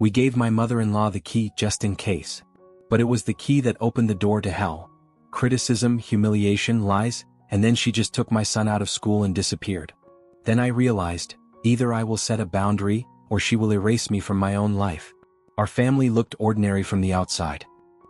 We gave my mother-in-law the key just in case. But it was the key that opened the door to hell. Criticism, humiliation, lies, and then she just took my son out of school and disappeared. Then I realized, either I will set a boundary, or she will erase me from my own life. Our family looked ordinary from the outside.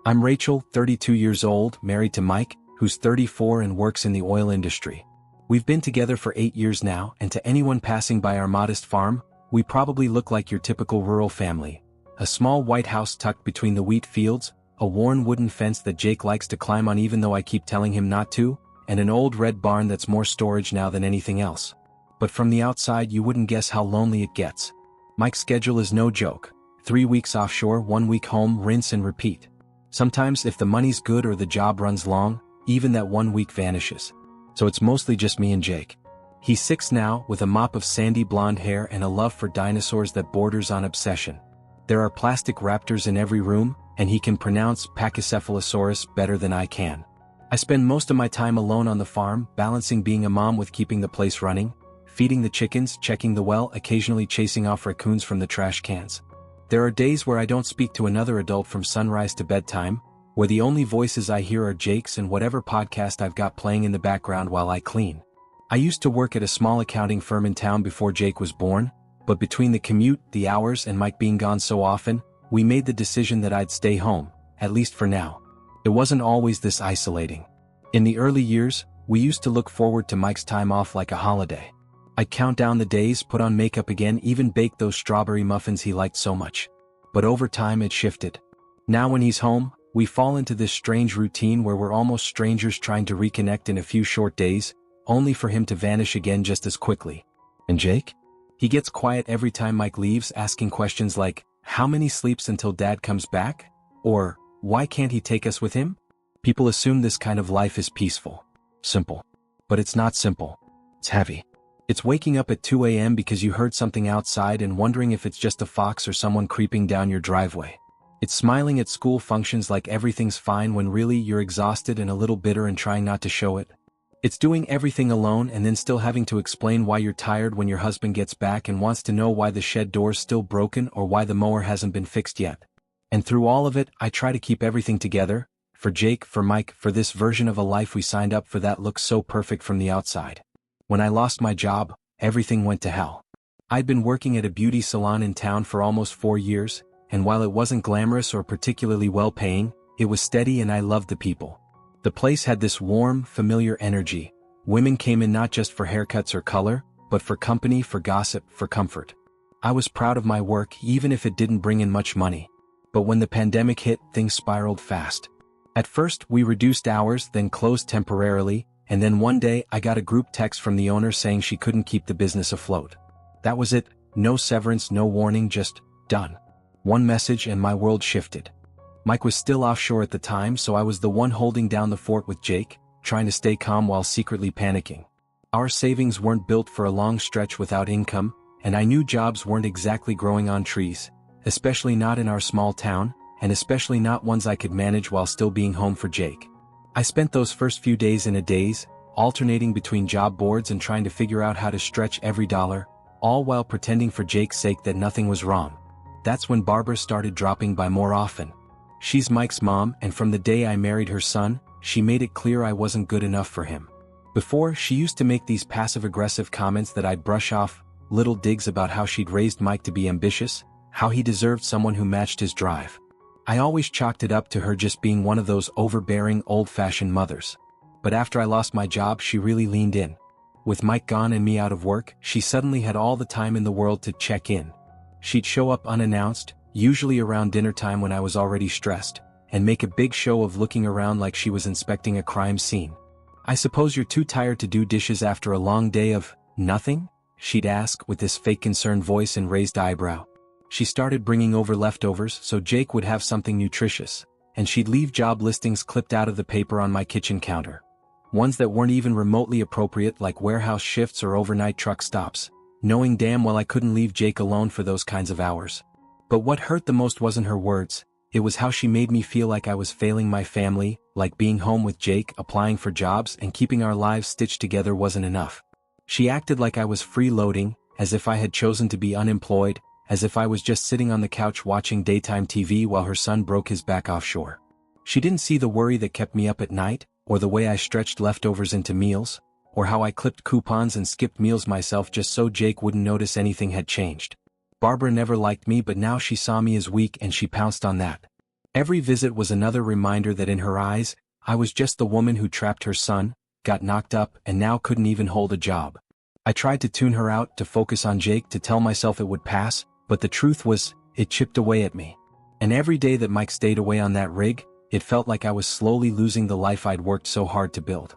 I'm Rachel, 32 years old, married to Mike, who's 34 and works in the oil industry. We've been together for 8 years now, and to anyone passing by our modest farm, we probably look like your typical rural family. A small white house tucked between the wheat fields, a worn wooden fence that Jake likes to climb on even though I keep telling him not to, and an old red barn that's more storage now than anything else. But from the outside you wouldn't guess how lonely it gets. Mike's schedule is no joke. 3 weeks offshore, 1 week home, rinse and repeat. Sometimes if the money's good or the job runs long, even that 1 week vanishes. So it's mostly just me and Jake. He's 6 now, with a mop of sandy blonde hair and a love for dinosaurs that borders on obsession. There are plastic raptors in every room, and he can pronounce Pachycephalosaurus better than I can. I spend most of my time alone on the farm, balancing being a mom with keeping the place running, feeding the chickens, checking the well, occasionally chasing off raccoons from the trash cans. There are days where I don't speak to another adult from sunrise to bedtime, where the only voices I hear are Jake's and whatever podcast I've got playing in the background while I clean. I used to work at a small accounting firm in town before Jake was born, but between the commute, the hours, and Mike being gone so often, we made the decision that I'd stay home, at least for now. It wasn't always this isolating. In the early years, we used to look forward to Mike's time off like a holiday. I'd count down the days, put on makeup again, even bake those strawberry muffins he liked so much. But over time it shifted. Now when he's home, we fall into this strange routine where we're almost strangers trying to reconnect in a few short days, only for him to vanish again just as quickly. And Jake? He gets quiet every time Mike leaves, asking questions like, how many sleeps until Dad comes back? Or, why can't he take us with him? People assume this kind of life is peaceful. Simple. But it's not simple. It's heavy. It's waking up at 2 a.m. because you heard something outside and wondering if it's just a fox or someone creeping down your driveway. It's smiling at school functions like everything's fine when really you're exhausted and a little bitter and trying not to show it. It's doing everything alone and then still having to explain why you're tired when your husband gets back and wants to know why the shed door's still broken or why the mower hasn't been fixed yet. And through all of it, I try to keep everything together, for Jake, for Mike, for this version of a life we signed up for that looks so perfect from the outside. When I lost my job, everything went to hell. I'd been working at a beauty salon in town for almost 4 years, and while it wasn't glamorous or particularly well-paying, it was steady and I loved the people. The place had this warm, familiar energy. Women came in not just for haircuts or color, but for company, for gossip, for comfort. I was proud of my work even if it didn't bring in much money. But when the pandemic hit, things spiraled fast. At first, we reduced hours, then closed temporarily, and then one day I got a group text from the owner saying she couldn't keep the business afloat. That was it, no severance, no warning, just done. One message and my world shifted. Mike was still offshore at the time, so I was the one holding down the fort with Jake, trying to stay calm while secretly panicking. Our savings weren't built for a long stretch without income, and I knew jobs weren't exactly growing on trees, especially not in our small town, and especially not ones I could manage while still being home for Jake. I spent those first few days in a daze, alternating between job boards and trying to figure out how to stretch every dollar, all while pretending for Jake's sake that nothing was wrong. That's when Barbara started dropping by more often. She's Mike's mom, and from the day I married her son, she made it clear I wasn't good enough for him. Before, she used to make these passive-aggressive comments that I'd brush off, little digs about how she'd raised Mike to be ambitious, how he deserved someone who matched his drive. I always chalked it up to her just being one of those overbearing, old-fashioned mothers. But after I lost my job, she really leaned in. With Mike gone and me out of work, she suddenly had all the time in the world to check in. She'd show up unannounced, usually around dinner time when I was already stressed, and make a big show of looking around like she was inspecting a crime scene. I suppose you're too tired to do dishes after a long day of nothing? She'd ask with this fake concerned voice and raised eyebrow. She started bringing over leftovers so Jake would have something nutritious, and she'd leave job listings clipped out of the paper on my kitchen counter. Ones that weren't even remotely appropriate like warehouse shifts or overnight truck stops, knowing damn well I couldn't leave Jake alone for those kinds of hours. But what hurt the most wasn't her words, it was how she made me feel like I was failing my family, like being home with Jake, applying for jobs, and keeping our lives stitched together wasn't enough. She acted like I was freeloading, as if I had chosen to be unemployed, as if I was just sitting on the couch watching daytime TV while her son broke his back offshore. She didn't see the worry that kept me up at night, or the way I stretched leftovers into meals, or how I clipped coupons and skipped meals myself just so Jake wouldn't notice anything had changed. Barbara never liked me, but now she saw me as weak and she pounced on that. Every visit was another reminder that in her eyes, I was just the woman who trapped her son, got knocked up, and now couldn't even hold a job. I tried to tune her out, to focus on Jake, to tell myself it would pass, but the truth was, it chipped away at me. And every day that Mike stayed away on that rig, it felt like I was slowly losing the life I'd worked so hard to build.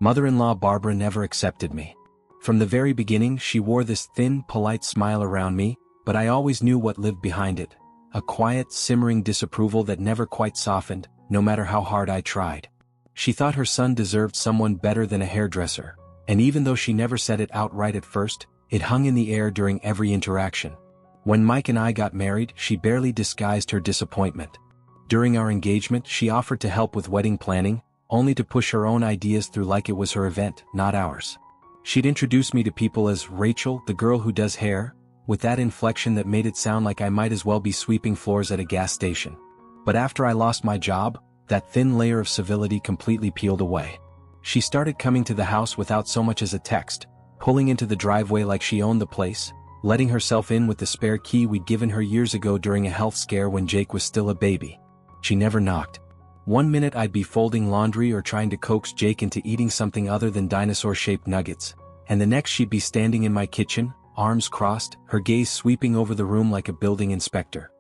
Mother-in-law Barbara never accepted me. From the very beginning, she wore this thin, polite smile around me, but I always knew what lived behind it. A quiet, simmering disapproval that never quite softened, no matter how hard I tried. She thought her son deserved someone better than a hairdresser, and even though she never said it outright at first, it hung in the air during every interaction. When Mike and I got married, she barely disguised her disappointment. During our engagement, she offered to help with wedding planning, only to push her own ideas through like it was her event, not ours. She'd introduce me to people as Rachel, the girl who does hair, with that inflection that made it sound like I might as well be sweeping floors at a gas station. But after I lost my job, that thin layer of civility completely peeled away. She started coming to the house without so much as a text, pulling into the driveway like she owned the place, letting herself in with the spare key we'd given her years ago during a health scare when Jake was still a baby. She never knocked. One minute I'd be folding laundry or trying to coax Jake into eating something other than dinosaur-shaped nuggets, and the next she'd be standing in my kitchen, arms crossed, her gaze sweeping over the room like a building inspector.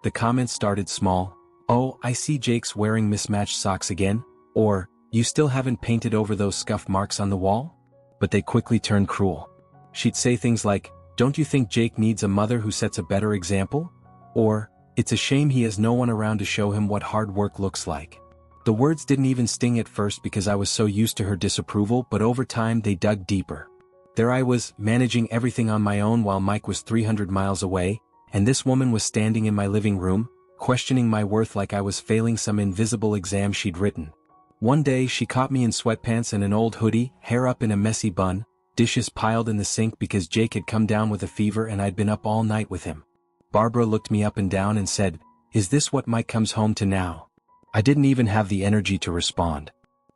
The comments started small. "Oh, I see Jake's wearing mismatched socks again," or, "You still haven't painted over those scuff marks on the wall?" But they quickly turned cruel. She'd say things like, "Don't you think Jake needs a mother who sets a better example?" Or, "It's a shame he has no one around to show him what hard work looks like." The words didn't even sting at first because I was so used to her disapproval, but over time they dug deeper. There I was, managing everything on my own while Mike was 300 miles away, and this woman was standing in my living room, questioning my worth like I was failing some invisible exam she'd written. One day she caught me in sweatpants and an old hoodie, hair up in a messy bun, dishes piled in the sink because Jake had come down with a fever and I'd been up all night with him. Barbara looked me up and down and said, "Is this what Mike comes home to now?" I didn't even have the energy to respond.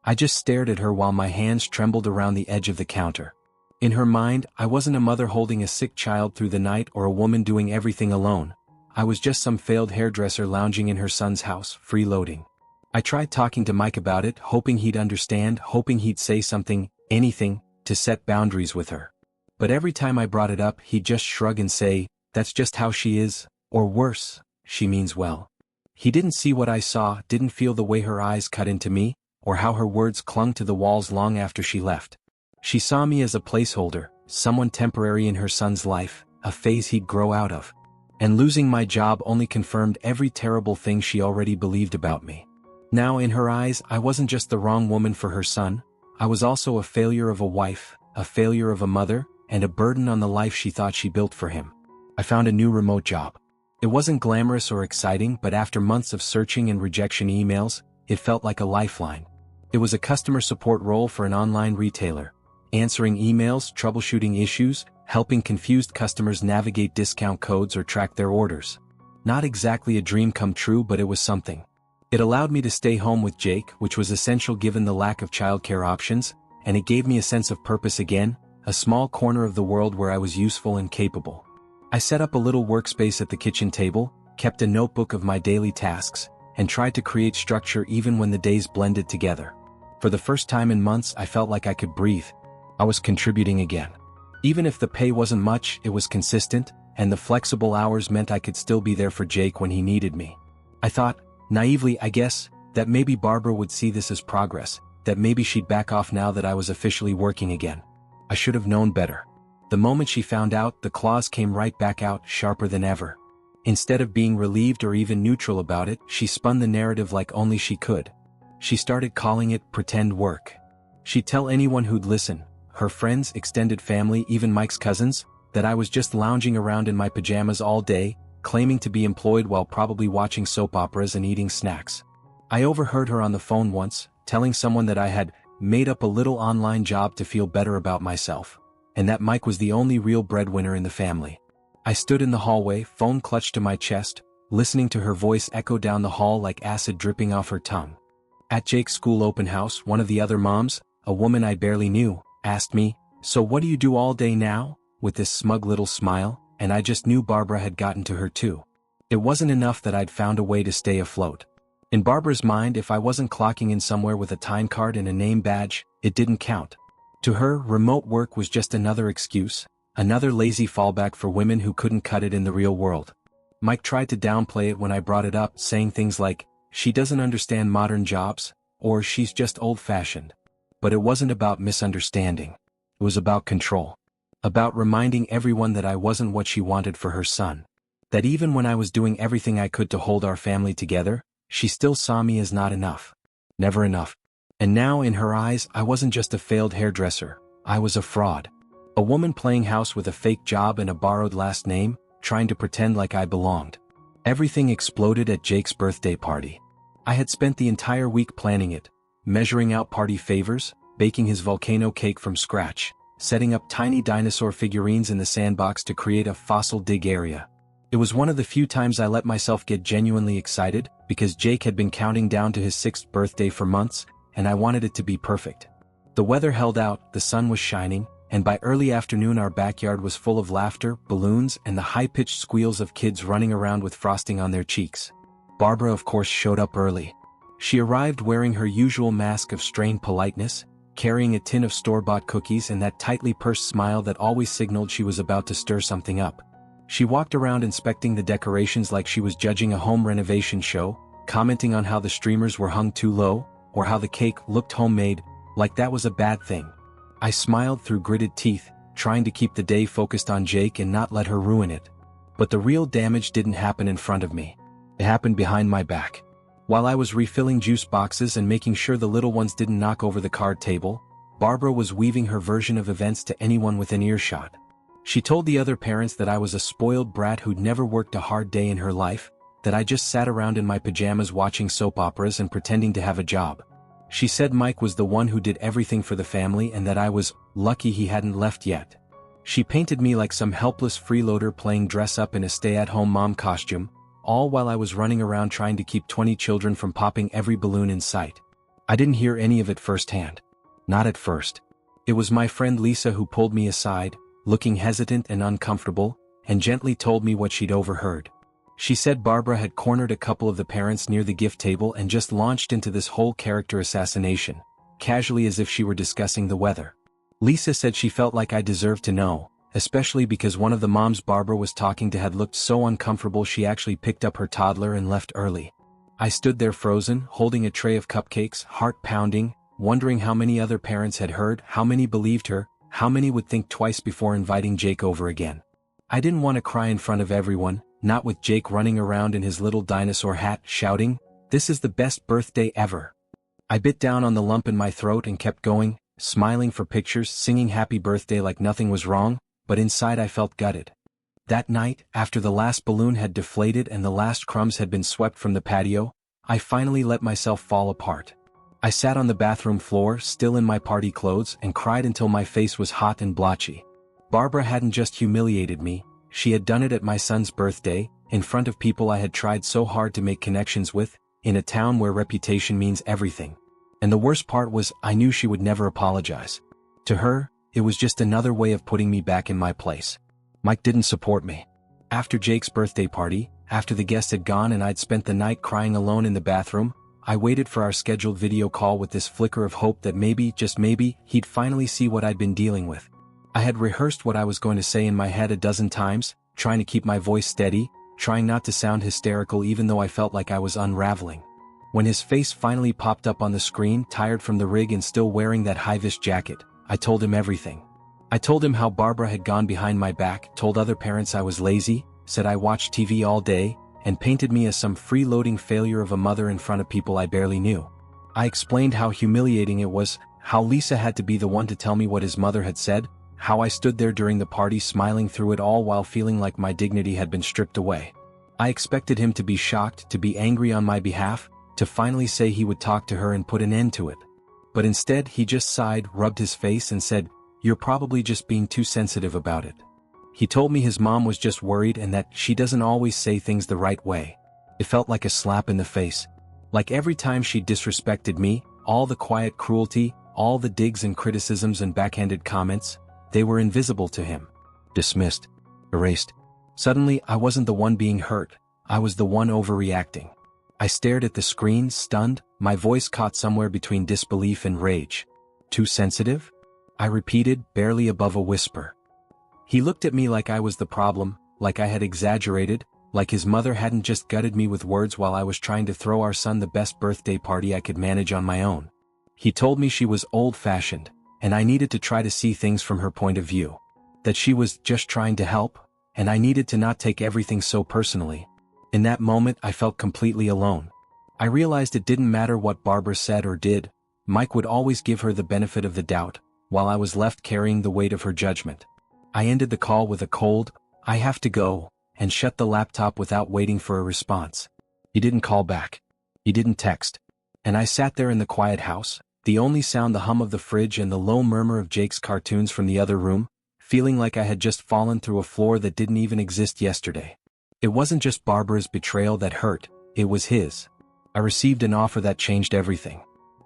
I just stared at her while my hands trembled around the edge of the counter. In her mind, I wasn't a mother holding a sick child through the night or a woman doing everything alone. I was just some failed hairdresser lounging in her son's house, freeloading. I tried talking to Mike about it, hoping he'd understand, hoping he'd say something, anything, to set boundaries with her. But every time I brought it up, he'd just shrug and say, "That's just how she is," or worse, "She means well." He didn't see what I saw, didn't feel the way her eyes cut into me, or how her words clung to the walls long after she left. She saw me as a placeholder, someone temporary in her son's life, a phase he'd grow out of. And losing my job only confirmed every terrible thing she already believed about me. Now in her eyes, I wasn't just the wrong woman for her son, I was also a failure of a wife, a failure of a mother, and a burden on the life she thought she built for him. I found a new remote job. It wasn't glamorous or exciting, but after months of searching and rejection emails, it felt like a lifeline. It was a customer support role for an online retailer, answering emails, troubleshooting issues, helping confused customers navigate discount codes or track their orders. Not exactly a dream come true, but it was something. It allowed me to stay home with Jake, which was essential given the lack of childcare options, and it gave me a sense of purpose again, a small corner of the world where I was useful and capable. I set up a little workspace at the kitchen table, kept a notebook of my daily tasks, and tried to create structure even when the days blended together. For the first time in months, I felt like I could breathe. I was contributing again. Even if the pay wasn't much, it was consistent, and the flexible hours meant I could still be there for Jake when he needed me. I thought, naively I guess, that maybe Barbara would see this as progress, that maybe she'd back off now that I was officially working again. I should have known better. The moment she found out, the claws came right back out, sharper than ever. Instead of being relieved or even neutral about it, she spun the narrative like only she could. She started calling it pretend work. She'd tell anyone who'd listen, her friends, extended family, even Mike's cousins, that I was just lounging around in my pajamas all day, claiming to be employed while probably watching soap operas and eating snacks. I overheard her on the phone once, telling someone that I had made up a little online job to feel better about myself, and that Mike was the only real breadwinner in the family. I stood in the hallway, phone clutched to my chest, listening to her voice echo down the hall like acid dripping off her tongue. At Jake's school open house, one of the other moms, a woman I barely knew, asked me, "So what do you do all day now?" with this smug little smile, and I just knew Barbara had gotten to her too. It wasn't enough that I'd found a way to stay afloat. In Barbara's mind, if I wasn't clocking in somewhere with a time card and a name badge, it didn't count. To her, remote work was just another excuse, another lazy fallback for women who couldn't cut it in the real world. Mike tried to downplay it when I brought it up, saying things like, "She doesn't understand modern jobs," or "She's just old-fashioned." But it wasn't about misunderstanding. It was about control. About reminding everyone that I wasn't what she wanted for her son. That even when I was doing everything I could to hold our family together, she still saw me as not enough. Never enough. And now in her eyes, I wasn't just a failed hairdresser, I was a fraud. A woman playing house with a fake job and a borrowed last name, trying to pretend like I belonged. Everything exploded at Jake's birthday party. I had spent the entire week planning it, measuring out party favors, baking his volcano cake from scratch, setting up tiny dinosaur figurines in the sandbox to create a fossil dig area. It was one of the few times I let myself get genuinely excited, because Jake had been counting down to his 6th birthday for months, and I wanted it to be perfect. The weather held out, the sun was shining, and by early afternoon our backyard was full of laughter, balloons, and the high-pitched squeals of kids running around with frosting on their cheeks. Barbara, of course, showed up early. She arrived wearing her usual mask of strained politeness, carrying a tin of store-bought cookies and that tightly pursed smile that always signaled she was about to stir something up. She walked around inspecting the decorations like she was judging a home renovation show, commenting on how the streamers were hung too low, or how the cake looked homemade, like that was a bad thing. I smiled through gritted teeth, trying to keep the day focused on Jake and not let her ruin it. But the real damage didn't happen in front of me. It happened behind my back. While I was refilling juice boxes and making sure the little ones didn't knock over the card table, Barbara was weaving her version of events to anyone within earshot. She told the other parents that I was a spoiled brat who'd never worked a hard day in her life, that I just sat around in my pajamas watching soap operas and pretending to have a job. She said Mike was the one who did everything for the family and that I was lucky he hadn't left yet. She painted me like some helpless freeloader playing dress-up in a stay-at-home mom costume, all while I was running around trying to keep 20 children from popping every balloon in sight. I didn't hear any of it firsthand. Not at first. It was my friend Lisa who pulled me aside, looking hesitant and uncomfortable, and gently told me what she'd overheard. She said Barbara had cornered a couple of the parents near the gift table and just launched into this whole character assassination, casually as if she were discussing the weather. Lisa said she felt like I deserved to know, especially because one of the moms Barbara was talking to had looked so uncomfortable she actually picked up her toddler and left early. I stood there frozen, holding a tray of cupcakes, heart pounding, wondering how many other parents had heard, how many believed her, how many would think twice before inviting Jake over again. I didn't want to cry in front of everyone, not with Jake running around in his little dinosaur hat, shouting, "This is the best birthday ever." I bit down on the lump in my throat and kept going, smiling for pictures, singing happy birthday like nothing was wrong, but inside I felt gutted. That night, after the last balloon had deflated and the last crumbs had been swept from the patio, I finally let myself fall apart. I sat on the bathroom floor, still in my party clothes, and cried until my face was hot and blotchy. Barbara hadn't just humiliated me, she had done it at my son's birthday, in front of people I had tried so hard to make connections with, in a town where reputation means everything. And the worst part was, I knew she would never apologize. To her, it was just another way of putting me back in my place. Mike didn't support me. After Jake's birthday party, after the guests had gone and I'd spent the night crying alone in the bathroom, I waited for our scheduled video call with this flicker of hope that maybe, just maybe, he'd finally see what I'd been dealing with. I had rehearsed what I was going to say in my head a dozen times, trying to keep my voice steady, trying not to sound hysterical even though I felt like I was unraveling. When his face finally popped up on the screen, tired from the rig and still wearing that high-vis jacket, I told him everything. I told him how Barbara had gone behind my back, told other parents I was lazy, said I watched TV all day, and painted me as some freeloading failure of a mother in front of people I barely knew. I explained how humiliating it was, how Lisa had to be the one to tell me what his mother had said, how I stood there during the party smiling through it all while feeling like my dignity had been stripped away. I expected him to be shocked, to be angry on my behalf, to finally say he would talk to her and put an end to it. But instead he just sighed, rubbed his face and said, "You're probably just being too sensitive about it." He told me his mom was just worried and that she doesn't always say things the right way. It felt like a slap in the face. Like every time she disrespected me, all the quiet cruelty, all the digs and criticisms and backhanded comments, they were invisible to him. Dismissed. Erased. Suddenly, I wasn't the one being hurt. I was the one overreacting. I stared at the screen, stunned, my voice caught somewhere between disbelief and rage. Too sensitive? I repeated, barely above a whisper. He looked at me like I was the problem, like I had exaggerated, like his mother hadn't just gutted me with words while I was trying to throw our son the best birthday party I could manage on my own. He told me she was old-fashioned, and I needed to try to see things from her point of view. That she was just trying to help, and I needed to not take everything so personally. In that moment I felt completely alone. I realized it didn't matter what Barbara said or did, Mike would always give her the benefit of the doubt, while I was left carrying the weight of her judgment. I ended the call with a cold, "I have to go," and shut the laptop without waiting for a response. He didn't call back. He didn't text. And I sat there in the quiet house, the only sound the hum of the fridge and the low murmur of Jake's cartoons from the other room, feeling like I had just fallen through a floor that didn't even exist yesterday. It wasn't just Barbara's betrayal that hurt, it was his. I received an offer that changed everything.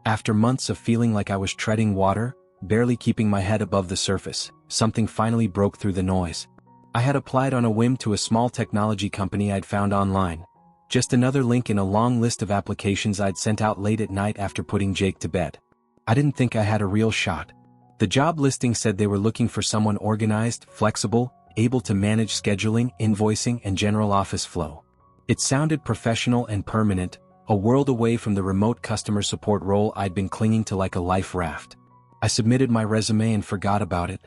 After months of feeling like I was treading water, barely keeping my head above the surface, something finally broke through the noise. I had applied on a whim to a small technology company I'd found online. Just another link in a long list of applications I'd sent out late at night after putting Jake to bed. I didn't think I had a real shot. The job listing said they were looking for someone organized, flexible, able to manage scheduling, invoicing, and general office flow. It sounded professional and permanent, a world away from the remote customer support role I'd been clinging to like a life raft. I submitted my resume and forgot about it.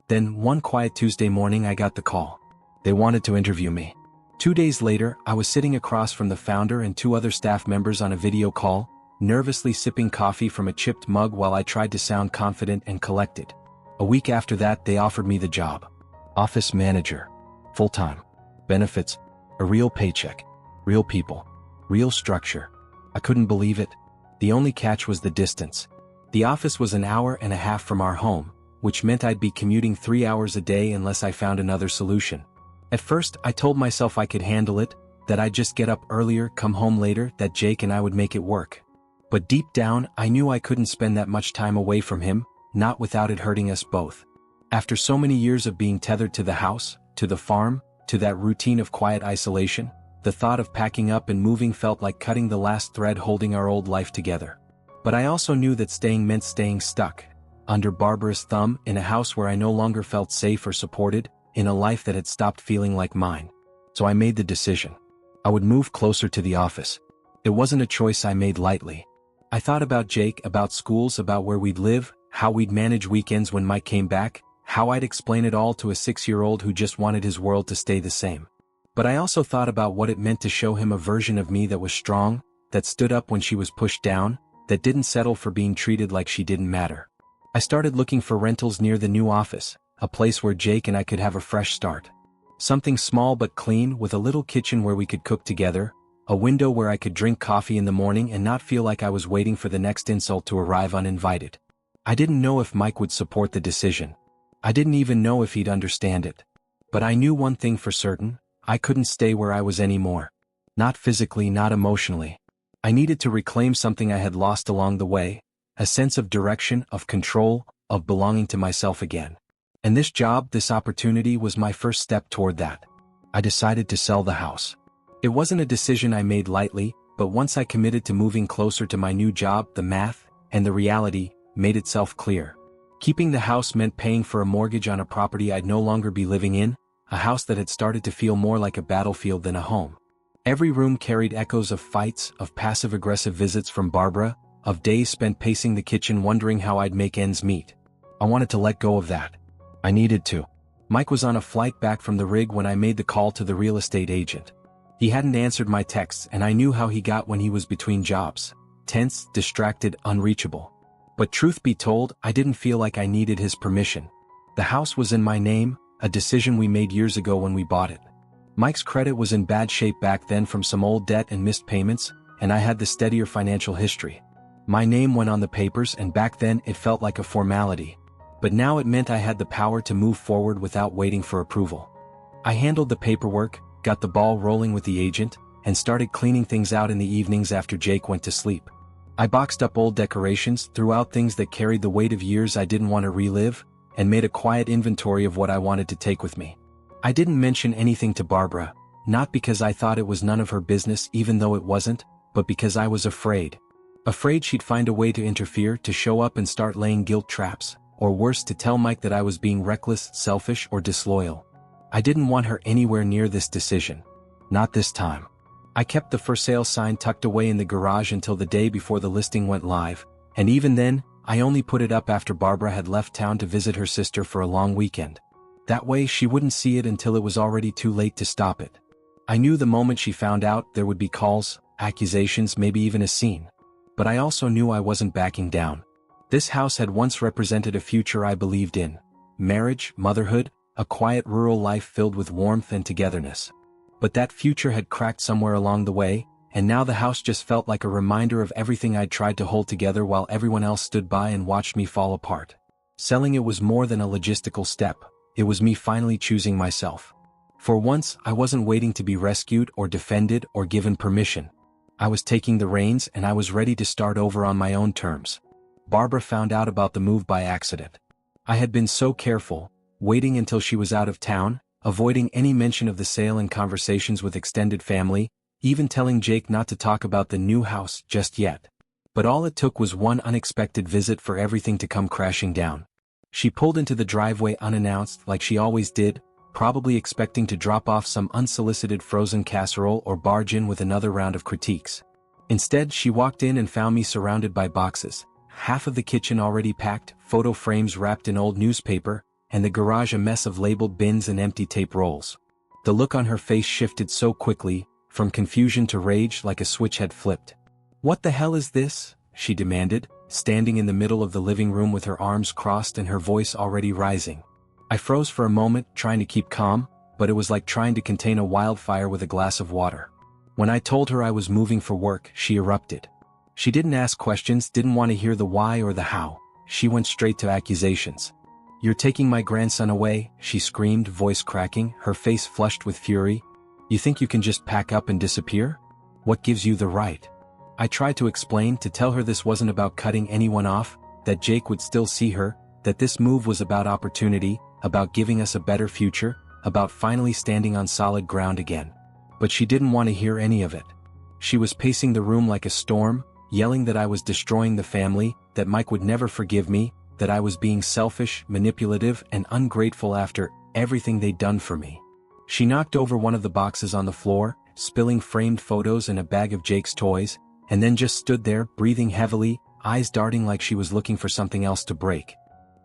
Then, one quiet Tuesday morning I got the call. They wanted to interview me. 2 days later, I was sitting across from the founder and 2 other staff members on a video call, nervously sipping coffee from a chipped mug while I tried to sound confident and collected. A week after that, they offered me the job. Office manager. Full-time. Benefits. A real paycheck. Real people. Real structure. I couldn't believe it. The only catch was the distance. The office was an hour and a half from our home, which meant I'd be commuting 3 hours a day unless I found another solution. At first, I told myself I could handle it, that I'd just get up earlier, come home later, that Jake and I would make it work. But deep down, I knew I couldn't spend that much time away from him, not without it hurting us both. After so many years of being tethered to the house, to the farm, to that routine of quiet isolation, the thought of packing up and moving felt like cutting the last thread holding our old life together. But I also knew that staying meant staying stuck, under Barbara's thumb, in a house where I no longer felt safe or supported, in a life that had stopped feeling like mine. So I made the decision. I would move closer to the office. It wasn't a choice I made lightly. I thought about Jake, about schools, about where we'd live, how we'd manage weekends when Mike came back, how I'd explain it all to a 6-year-old who just wanted his world to stay the same. But I also thought about what it meant to show him a version of me that was strong, that stood up when she was pushed down, that didn't settle for being treated like she didn't matter. I started looking for rentals near the new office, a place where Jake and I could have a fresh start. Something small but clean, with a little kitchen where we could cook together, a window where I could drink coffee in the morning and not feel like I was waiting for the next insult to arrive uninvited. I didn't know if Mike would support the decision. I didn't even know if he'd understand it. But I knew one thing for certain: I couldn't stay where I was anymore. Not physically, not emotionally. I needed to reclaim something I had lost along the way, a sense of direction, of control, of belonging to myself again. And this job, this opportunity, was my first step toward that. I decided to sell the house. It wasn't a decision I made lightly, but once I committed to moving closer to my new job, the math, and the reality, made itself clear. Keeping the house meant paying for a mortgage on a property I'd no longer be living in, a house that had started to feel more like a battlefield than a home. Every room carried echoes of fights, of passive-aggressive visits from Barbara, of days spent pacing the kitchen wondering how I'd make ends meet. I wanted to let go of that. I needed to. Mike was on a flight back from the rig when I made the call to the real estate agent. He hadn't answered my texts, and I knew how he got when he was between jobs. Tense, distracted, unreachable. But truth be told, I didn't feel like I needed his permission. The house was in my name, a decision we made years ago when we bought it. Mike's credit was in bad shape back then from some old debt and missed payments, and I had the steadier financial history. My name went on the papers, and back then it felt like a formality. But now it meant I had the power to move forward without waiting for approval. I handled the paperwork, got the ball rolling with the agent, and started cleaning things out in the evenings after Jake went to sleep. I boxed up old decorations, threw out things that carried the weight of years I didn't want to relive, and made a quiet inventory of what I wanted to take with me. I didn't mention anything to Barbara, not because I thought it was none of her business even though it wasn't, but because I was afraid. Afraid she'd find a way to interfere, to show up and start laying guilt traps, or worse, to tell Mike that I was being reckless, selfish, or disloyal. I didn't want her anywhere near this decision. Not this time. I kept the for sale sign tucked away in the garage until the day before the listing went live, and even then, I only put it up after Barbara had left town to visit her sister for a long weekend. That way she wouldn't see it until it was already too late to stop it. I knew the moment she found out there would be calls, accusations, maybe even a scene. But I also knew I wasn't backing down. This house had once represented a future I believed in. Marriage, motherhood, a quiet rural life filled with warmth and togetherness. But that future had cracked somewhere along the way, and now the house just felt like a reminder of everything I'd tried to hold together while everyone else stood by and watched me fall apart. Selling it was more than a logistical step, it was me finally choosing myself. For once, I wasn't waiting to be rescued or defended or given permission. I was taking the reins and I was ready to start over on my own terms. Barbara found out about the move by accident. I had been so careful, waiting until she was out of town, avoiding any mention of the sale in conversations with extended family, even telling Jake not to talk about the new house just yet. But all it took was one unexpected visit for everything to come crashing down. She pulled into the driveway unannounced like she always did, probably expecting to drop off some unsolicited frozen casserole or barge in with another round of critiques. Instead, she walked in and found me surrounded by boxes, half of the kitchen already packed, photo frames wrapped in old newspaper, and the garage a mess of labeled bins and empty tape rolls. The look on her face shifted so quickly, from confusion to rage, like a switch had flipped. "What the hell is this?" she demanded, standing in the middle of the living room with her arms crossed and her voice already rising. I froze for a moment, trying to keep calm, but it was like trying to contain a wildfire with a glass of water. When I told her I was moving for work, she erupted. She didn't ask questions, didn't want to hear the why or the how. She went straight to accusations. "You're taking my grandson away," she screamed, voice cracking, her face flushed with fury. "You think you can just pack up and disappear? What gives you the right?" I tried to explain, to tell her this wasn't about cutting anyone off, that Jake would still see her, that this move was about opportunity, about giving us a better future, about finally standing on solid ground again. But she didn't want to hear any of it. She was pacing the room like a storm, yelling that I was destroying the family, that Mike would never forgive me, that I was being selfish, manipulative, and ungrateful after everything they'd done for me. She knocked over one of the boxes on the floor, spilling framed photos and a bag of Jake's toys, and then just stood there, breathing heavily, eyes darting like she was looking for something else to break.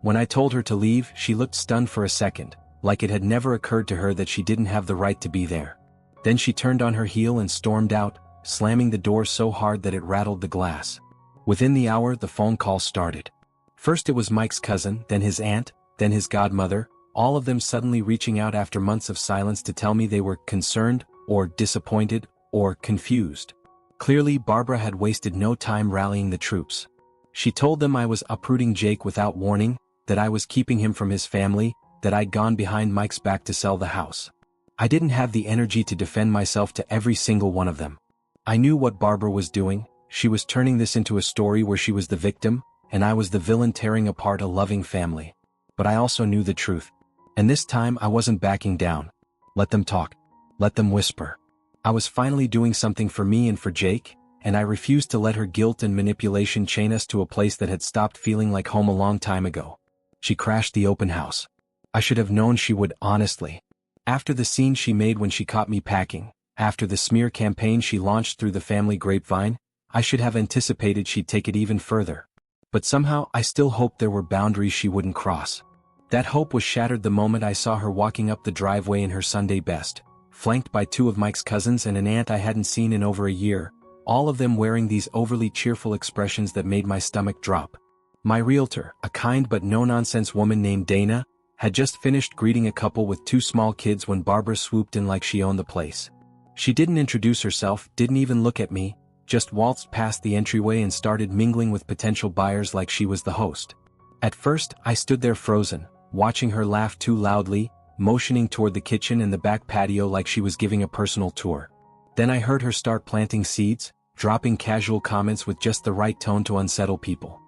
When I told her to leave, she looked stunned for a second, like it had never occurred to her that she didn't have the right to be there. Then she turned on her heel and stormed out, slamming the door so hard that it rattled the glass. Within the hour, the phone call started. First it was Mike's cousin, then his aunt, then his godmother, all of them suddenly reaching out after months of silence to tell me they were concerned, or disappointed, or confused. Clearly, Barbara had wasted no time rallying the troops. She told them I was uprooting Jake without warning, that I was keeping him from his family, that I'd gone behind Mike's back to sell the house. I didn't have the energy to defend myself to every single one of them. I knew what Barbara was doing. She was turning this into a story where she was the victim, and I was the villain tearing apart a loving family. But I also knew the truth. And this time I wasn't backing down. Let them talk. Let them whisper. I was finally doing something for me and for Jake, and I refused to let her guilt and manipulation chain us to a place that had stopped feeling like home a long time ago. She crashed the open house. I should have known she would, honestly. After the scene she made when she caught me packing, after the smear campaign she launched through the family grapevine, I should have anticipated she'd take it even further. But somehow I still hoped there were boundaries she wouldn't cross. That hope was shattered the moment I saw her walking up the driveway in her Sunday best, flanked by two of Mike's cousins and an aunt I hadn't seen in over a year, all of them wearing these overly cheerful expressions that made my stomach drop. My realtor, a kind but no-nonsense woman named Dana, had just finished greeting a couple with two small kids when Barbara swooped in like she owned the place. She didn't introduce herself, didn't even look at me, just waltzed past the entryway and started mingling with potential buyers like she was the host. At first, I stood there frozen, watching her laugh too loudly, motioning toward the kitchen and the back patio like she was giving a personal tour. Then I heard her start planting seeds, dropping casual comments with just the right tone to unsettle people.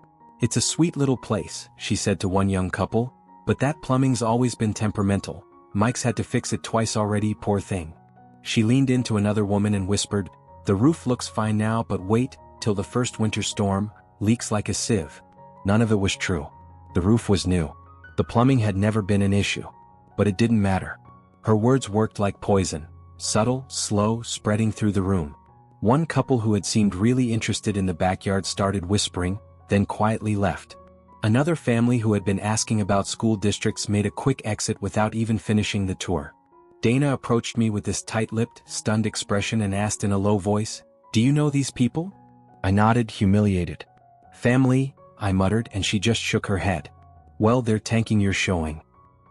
"It's a sweet little place," she said to one young couple, "but that plumbing's always been temperamental. Mike's had to fix it twice already, poor thing." She leaned into another woman and whispered, "The roof looks fine now, but wait till the first winter storm, leaks like a sieve." None of it was true. The roof was new. The plumbing had never been an issue. But it didn't matter. Her words worked like poison, subtle, slow, spreading through the room. One couple who had seemed really interested in the backyard started whispering, then quietly left. Another family who had been asking about school districts made a quick exit without even finishing the tour. Dana approached me with this tight-lipped, stunned expression and asked in a low voice, "Do you know these people?" I nodded, humiliated. "Family," I muttered, and she just shook her head. "Well, they're tanking your showing."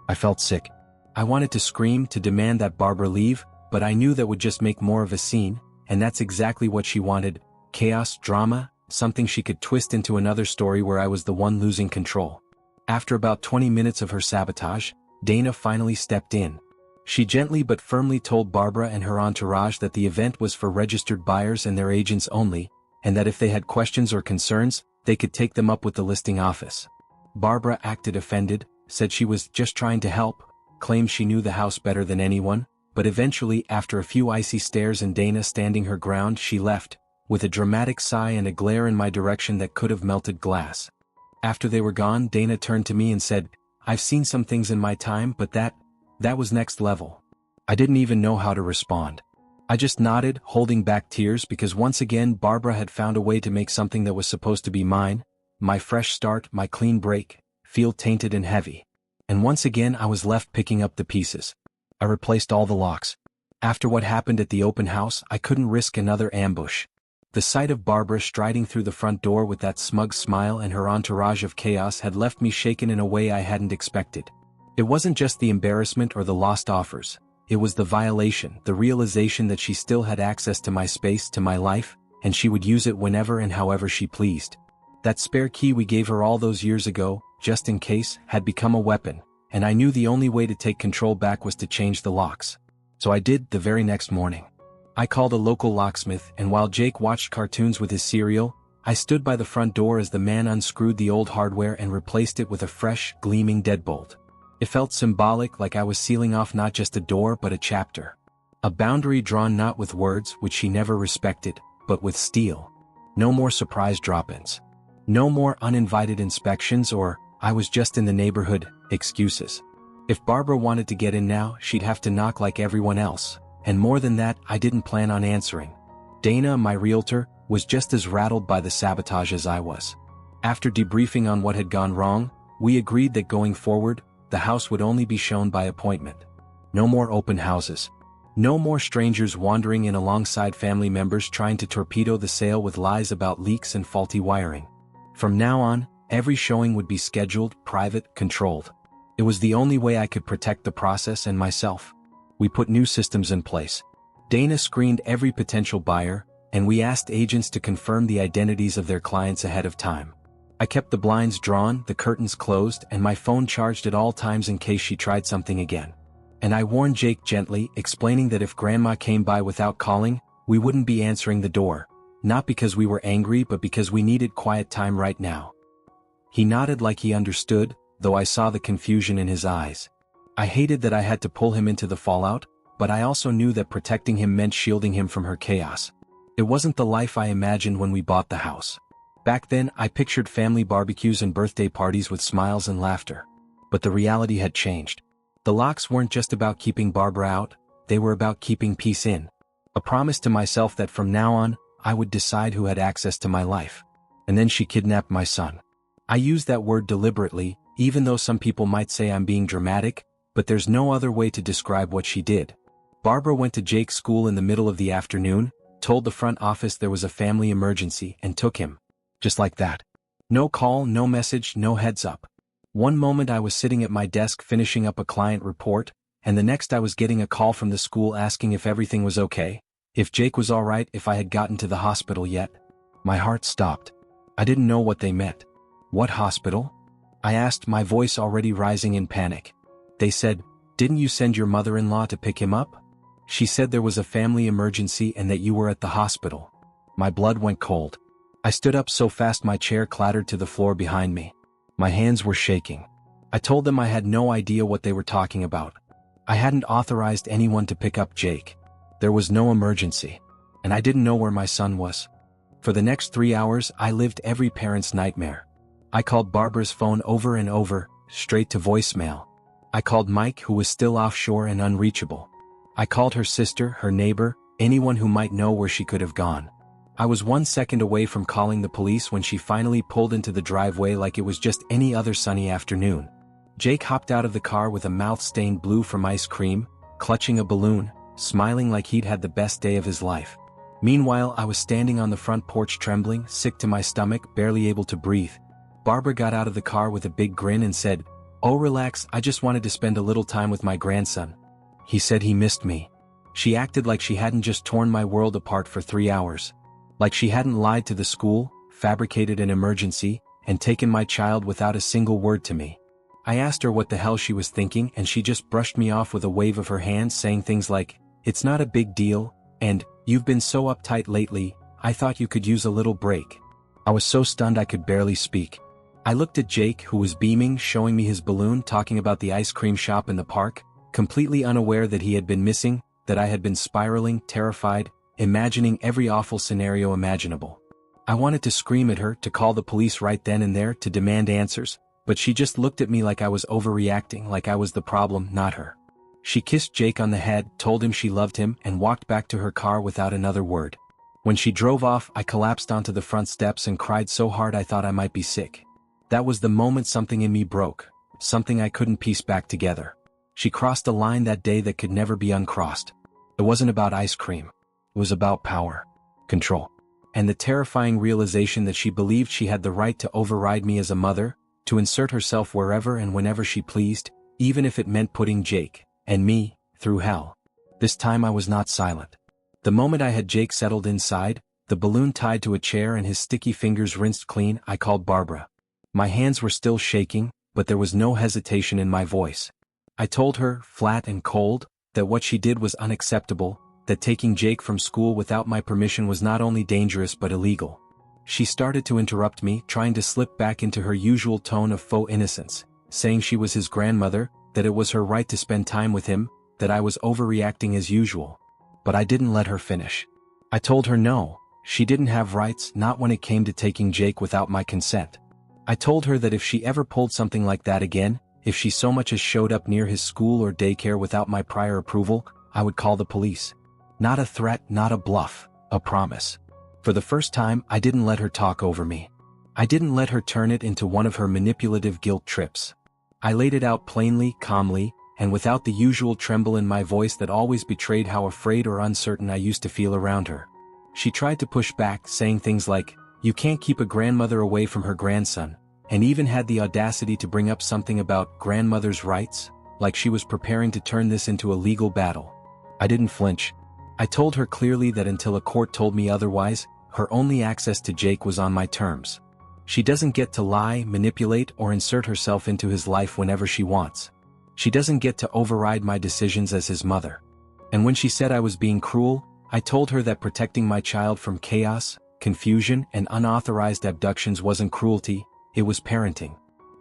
I felt sick. I wanted to scream, to demand that Barbara leave, but I knew that would just make more of a scene, and that's exactly what she wanted: chaos, drama, something she could twist into another story where I was the one losing control. After about 20 minutes of her sabotage, Dana finally stepped in. She gently but firmly told Barbara and her entourage that the event was for registered buyers and their agents only, and that if they had questions or concerns, they could take them up with the listing office. Barbara acted offended, said she was just trying to help, claimed she knew the house better than anyone, but eventually, after a few icy stares and Dana standing her ground, she left, with a dramatic sigh and a glare in my direction that could have melted glass. After they were gone, Dana turned to me and said, "I've seen some things in my time, but that was next level." I didn't even know how to respond. I just nodded, holding back tears, because once again Barbara had found a way to make something that was supposed to be mine, my fresh start, my clean break, feel tainted and heavy. And once again I was left picking up the pieces. I replaced all the locks. After what happened at the open house, I couldn't risk another ambush. The sight of Barbara striding through the front door with that smug smile and her entourage of chaos had left me shaken in a way I hadn't expected. It wasn't just the embarrassment or the lost offers. It was the violation, the realization that she still had access to my space, to my life, and she would use it whenever and however she pleased. That spare key we gave her all those years ago, just in case, had become a weapon, and I knew the only way to take control back was to change the locks. So I did, the very next morning. I called a local locksmith, and while Jake watched cartoons with his cereal, I stood by the front door as the man unscrewed the old hardware and replaced it with a fresh, gleaming deadbolt. It felt symbolic, like I was sealing off not just a door but a chapter. A boundary drawn not with words, which she never respected, but with steel. No more surprise drop-ins. No more uninvited inspections or, "I was just in the neighborhood," excuses. If Barbara wanted to get in now, she'd have to knock like everyone else, and more than that, I didn't plan on answering. Dana, my realtor, was just as rattled by the sabotage as I was. After debriefing on what had gone wrong, we agreed that going forward, the house would only be shown by appointment. No more open houses. No more strangers wandering in alongside family members trying to torpedo the sale with lies about leaks and faulty wiring. From now on, every showing would be scheduled, private, controlled. It was the only way I could protect the process and myself. We put new systems in place. Dana screened every potential buyer, and we asked agents to confirm the identities of their clients ahead of time. I kept the blinds drawn, the curtains closed, and my phone charged at all times in case she tried something again. And I warned Jake gently, explaining that if Grandma came by without calling, we wouldn't be answering the door. Not because we were angry, but because we needed quiet time right now. He nodded like he understood, though I saw the confusion in his eyes. I hated that I had to pull him into the fallout, but I also knew that protecting him meant shielding him from her chaos. It wasn't the life I imagined when we bought the house. Back then, I pictured family barbecues and birthday parties with smiles and laughter. But the reality had changed. The locks weren't just about keeping Barbara out, they were about keeping peace in. A promise to myself that from now on, I would decide who had access to my life. And then she kidnapped my son. I use that word deliberately, even though some people might say I'm being dramatic, but there's no other way to describe what she did. Barbara went to Jake's school in the middle of the afternoon, told the front office there was a family emergency, and took him. Just like that. No call, no message, no heads up. One moment I was sitting at my desk finishing up a client report, and the next I was getting a call from the school asking if everything was okay, if Jake was alright, if I had gotten to the hospital yet. My heart stopped. I didn't know what they meant. What hospital? I asked, my voice already rising in panic. They said, Didn't you send your mother-in-law to pick him up? She said there was a family emergency and that you were at the hospital. My blood went cold. I stood up so fast my chair clattered to the floor behind me. My hands were shaking. I told them I had no idea what they were talking about. I hadn't authorized anyone to pick up Jake. There was no emergency. And I didn't know where my son was. For the next 3 hours, I lived every parent's nightmare. I called Barbara's phone over and over, straight to voicemail. I called Mike, who was still offshore and unreachable. I called her sister, her neighbor, anyone who might know where she could have gone. I was 1 second away from calling the police when she finally pulled into the driveway like it was just any other sunny afternoon. Jake hopped out of the car with a mouth stained blue from ice cream, clutching a balloon, smiling like he'd had the best day of his life. Meanwhile, I was standing on the front porch trembling, sick to my stomach, barely able to breathe. Barbara got out of the car with a big grin and said, "Oh, relax, I just wanted to spend a little time with my grandson. He said he missed me." She acted like she hadn't just torn my world apart for 3 hours. Like she hadn't lied to the school, fabricated an emergency, and taken my child without a single word to me. I asked her what the hell she was thinking and she just brushed me off with a wave of her hand, saying things like, "It's not a big deal," and, "You've been so uptight lately, I thought you could use a little break." I was so stunned I could barely speak. I looked at Jake, who was beaming, showing me his balloon, talking about the ice cream shop in the park, completely unaware that he had been missing, that I had been spiraling, terrified, imagining every awful scenario imaginable. I wanted to scream at her, to call the police right then and there, to demand answers, but she just looked at me like I was overreacting, like I was the problem, not her. She kissed Jake on the head, told him she loved him, and walked back to her car without another word. When she drove off, I collapsed onto the front steps and cried so hard I thought I might be sick. That was the moment something in me broke, something I couldn't piece back together. She crossed a line that day that could never be uncrossed. It wasn't about ice cream. It was about power, control, and the terrifying realization that she believed she had the right to override me as a mother, to insert herself wherever and whenever she pleased, even if it meant putting Jake, and me, through hell. This time I was not silent. The moment I had Jake settled inside, the balloon tied to a chair and his sticky fingers rinsed clean, I called Barbara. My hands were still shaking, but there was no hesitation in my voice. I told her, flat and cold, that what she did was unacceptable, that taking Jake from school without my permission was not only dangerous but illegal. She started to interrupt me, trying to slip back into her usual tone of faux innocence, saying she was his grandmother, that it was her right to spend time with him, that I was overreacting as usual. But I didn't let her finish. I told her no, she didn't have rights, not when it came to taking Jake without my consent. I told her that if she ever pulled something like that again, if she so much as showed up near his school or daycare without my prior approval, I would call the police. Not a threat, not a bluff, a promise. For the first time, I didn't let her talk over me. I didn't let her turn it into one of her manipulative guilt trips. I laid it out plainly, calmly, and without the usual tremble in my voice that always betrayed how afraid or uncertain I used to feel around her. She tried to push back, saying things like, "You can't keep a grandmother away from her grandson," and even had the audacity to bring up something about grandmother's rights, like she was preparing to turn this into a legal battle. I didn't flinch. I told her clearly that until a court told me otherwise, her only access to Jake was on my terms. She doesn't get to lie, manipulate, or insert herself into his life whenever she wants. She doesn't get to override my decisions as his mother. And when she said I was being cruel, I told her that protecting my child from chaos, confusion, and unauthorized abductions wasn't cruelty, it was parenting.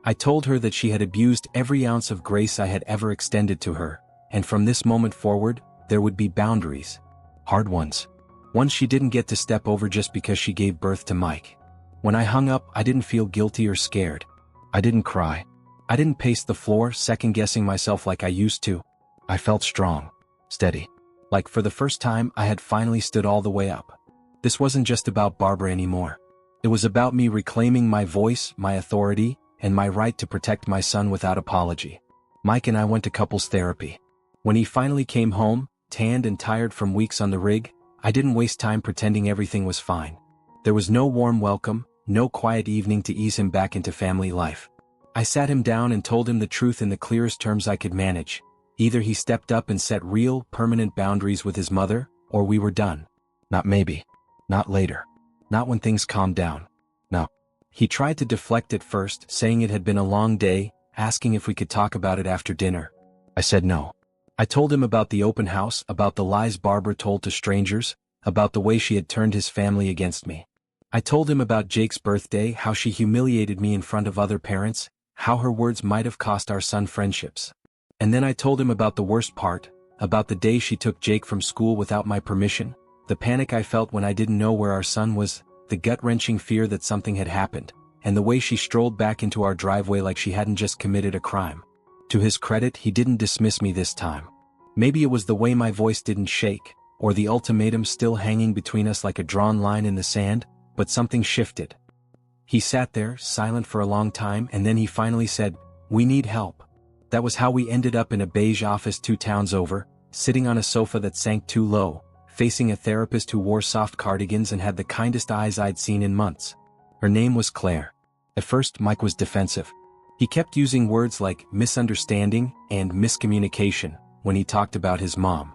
I told her that she had abused every ounce of grace I had ever extended to her, and from this moment forward, there would be boundaries. Hard ones. Ones she didn't get to step over just because she gave birth to Mike. When I hung up, I didn't feel guilty or scared. I didn't cry. I didn't pace the floor, second-guessing myself like I used to. I felt strong, steady. Like for the first time, I had finally stood all the way up. This wasn't just about Barbara anymore. It was about me reclaiming my voice, my authority, and my right to protect my son without apology. Mike and I went to couples therapy. When he finally came home, tanned and tired from weeks on the rig, I didn't waste time pretending everything was fine. There was no warm welcome, no quiet evening to ease him back into family life. I sat him down and told him the truth in the clearest terms I could manage. Either he stepped up and set real, permanent boundaries with his mother, or we were done. Not maybe. Not later. Not when things calmed down. No. He tried to deflect at first, saying it had been a long day, asking if we could talk about it after dinner. I said no. I told him about the open house, about the lies Barbara told to strangers, about the way she had turned his family against me. I told him about Jake's birthday, how she humiliated me in front of other parents, how her words might have cost our son friendships. And then I told him about the worst part, about the day she took Jake from school without my permission, the panic I felt when I didn't know where our son was, the gut-wrenching fear that something had happened, and the way she strolled back into our driveway like she hadn't just committed a crime. To his credit, he didn't dismiss me this time. Maybe it was the way my voice didn't shake, or the ultimatum still hanging between us like a drawn line in the sand, but something shifted. He sat there, silent for a long time, and then he finally said, "We need help." That was how we ended up in a beige office 2 towns over, sitting on a sofa that sank too low, facing a therapist who wore soft cardigans and had the kindest eyes I'd seen in months. Her name was Claire. At first, Mike was defensive. He kept using words like misunderstanding and miscommunication when he talked about his mom.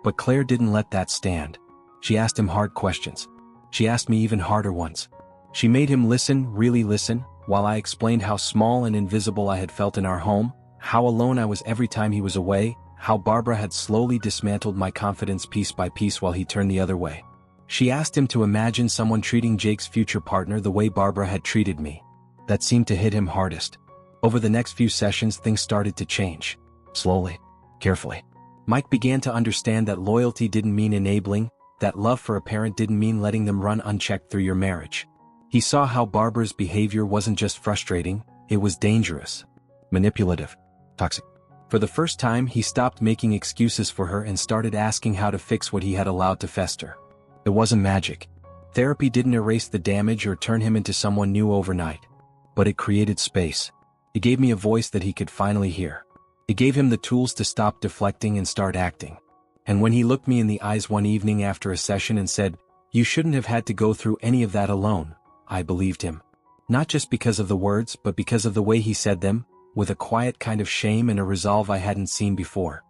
But Claire didn't let that stand. She asked him hard questions. She asked me even harder ones. She made him listen, really listen, while I explained how small and invisible I had felt in our home, how alone I was every time he was away, how Barbara had slowly dismantled my confidence piece by piece while he turned the other way. She asked him to imagine someone treating Jake's future partner the way Barbara had treated me. That seemed to hit him hardest. Over the next few sessions, things started to change. Slowly, carefully. Mike began to understand that loyalty didn't mean enabling, that love for a parent didn't mean letting them run unchecked through your marriage. He saw how Barbara's behavior wasn't just frustrating, it was dangerous, manipulative, toxic. For the first time, he stopped making excuses for her and started asking how to fix what he had allowed to fester. It wasn't magic. Therapy didn't erase the damage or turn him into someone new overnight. But it created space. It gave me a voice that he could finally hear. It gave him the tools to stop deflecting and start acting. And when he looked me in the eyes one evening after a session and said, "You shouldn't have had to go through any of that alone," I believed him. Not just because of the words, but because of the way he said them, with a quiet kind of shame and a resolve I hadn't seen before.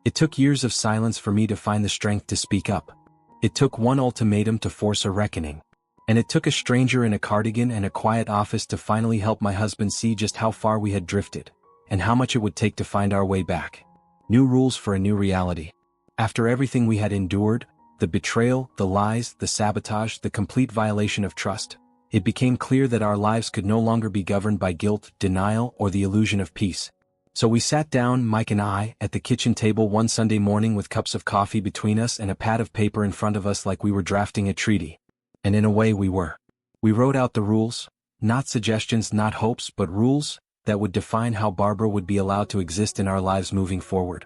It took years of silence for me to find the strength to speak up. It took one ultimatum to force a reckoning. And it took a stranger in a cardigan and a quiet office to finally help my husband see just how far we had drifted, and how much it would take to find our way back. New rules for a new reality. After everything we had endured, the betrayal, the lies, the sabotage, the complete violation of trust, it became clear that our lives could no longer be governed by guilt, denial, or the illusion of peace. So we sat down, Mike and I, at the kitchen table one Sunday morning with cups of coffee between us and a pad of paper in front of us like we were drafting a treaty. And in a way we were. We wrote out the rules, not suggestions, not hopes, but rules that would define how Barbara would be allowed to exist in our lives moving forward.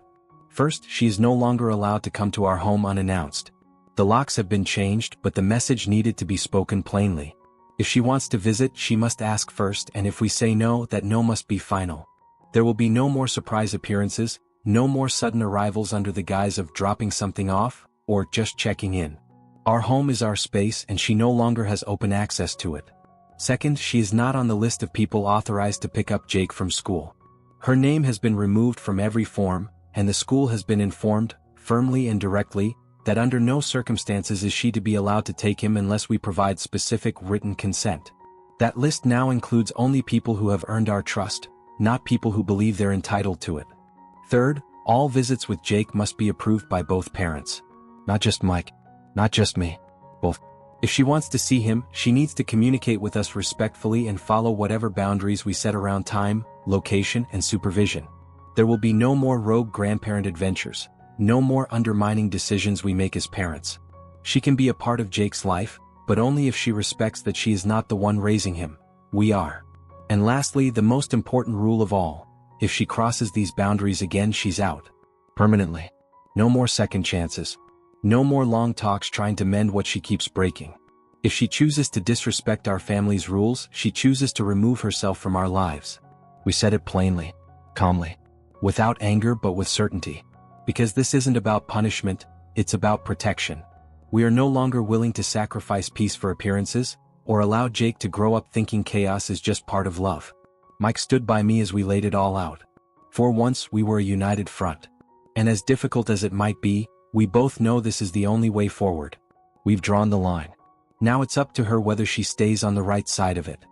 First, she is no longer allowed to come to our home unannounced. The locks have been changed, but the message needed to be spoken plainly. If she wants to visit, she must ask first, and if we say no, that no must be final. There will be no more surprise appearances, no more sudden arrivals under the guise of dropping something off, or just checking in. Our home is our space and she no longer has open access to it. Second, she is not on the list of people authorized to pick up Jake from school. Her name has been removed from every form, and the school has been informed, firmly and directly, that under no circumstances is she to be allowed to take him unless we provide specific written consent. That list now includes only people who have earned our trust, not people who believe they're entitled to it. Third, all visits with Jake must be approved by both parents. Not just Mike. Not just me. Both. If she wants to see him, she needs to communicate with us respectfully and follow whatever boundaries we set around time, location, and supervision. There will be no more rogue grandparent adventures, no more undermining decisions we make as parents. She can be a part of Jake's life, but only if she respects that she is not the one raising him. We are. And lastly, the most important rule of all, if she crosses these boundaries again, she's out. Permanently. No more second chances. No more long talks trying to mend what she keeps breaking. If she chooses to disrespect our family's rules, she chooses to remove herself from our lives. We said it plainly, calmly, without anger but with certainty. Because this isn't about punishment, it's about protection. We are no longer willing to sacrifice peace for appearances, or allow Jake to grow up thinking chaos is just part of love. Mike stood by me as we laid it all out. For once, we were a united front. And as difficult as it might be, we both know this is the only way forward. We've drawn the line. Now it's up to her whether she stays on the right side of it.